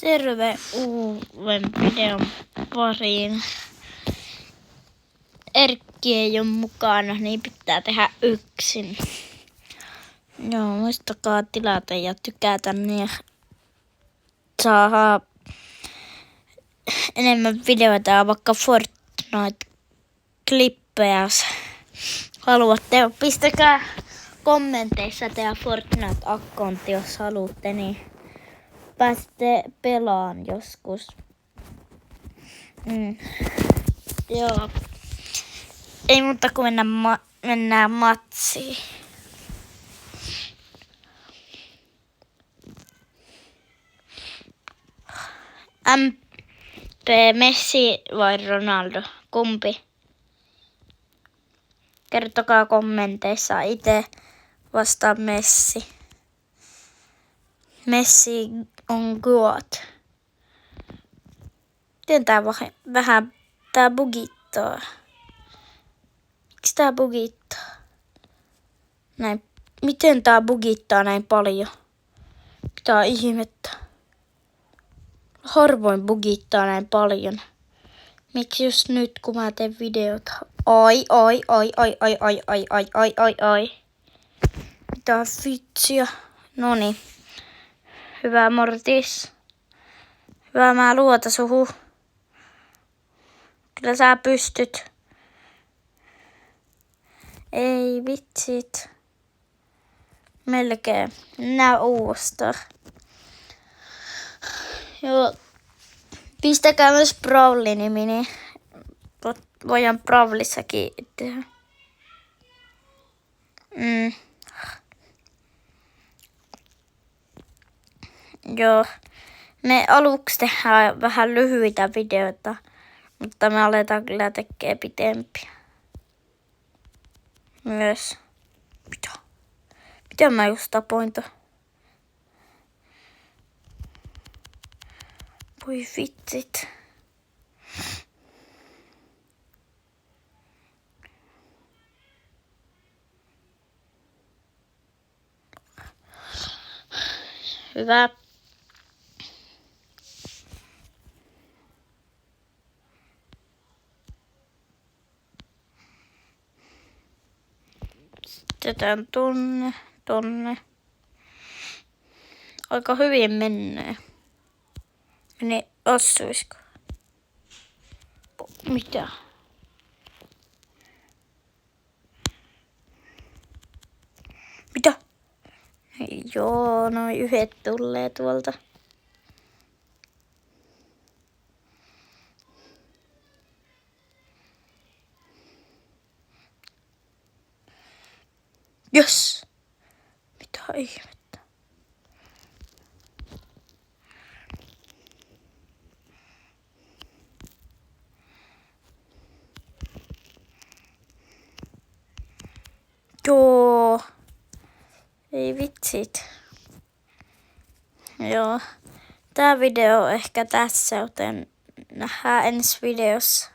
Terve uuden videon pariin. Erkki ei ole mukana, niin pitää tehdä yksin. Joo, muistakaa tilata ja tykätä, niin saa enemmän videoita ja vaikka Fortnite-klippejä, jos haluatte. Pistäkää kommenteissa teidän Fortnite-akkontti, jos haluatte, niin pääsette pelaan joskus. Joo. Ei muuta kuin mennään matsiin. MP, Messi vai Ronaldo? Kumpi? Kertokaa kommenteissa. Itse vastaan Messi. Messi on good. Miten tää vähän tää bugittaa? Miksi tää bugittaa? Näin. Miten tää bugittaa näin paljon? Mitä ihmettä? Harvoin bugittaa näin paljon. Miksi just nyt kun mä teen videota? Ai. Mitä vitsiä? Noniin. Hyvä Mortis. Hyvä, mä luotan suhu. Kyllä sä pystyt. Ei vitsit. Melkein. Nää uudestaan. Joo. Pistäkää myös Brawli-nimi, niin voidaan Brawlissakin tehdä. Joo. Me aluksi tehdään vähän lyhyitä videoita, mutta me aletaan kyllä tekemään pitempiä. Myös. Mitä mä just tapoin ton? Voi vitsit. Hyvä. Sitten tonne. Aika hyvin menee. Meni osuisko? Mitä? Mitä? Joo, noin yhdet tulee tuolta. Jös! Mitä ihmettä? Joo. Ei vitsit. Joo. Tää video on ehkä tässä, joten nähdään ensi videossa.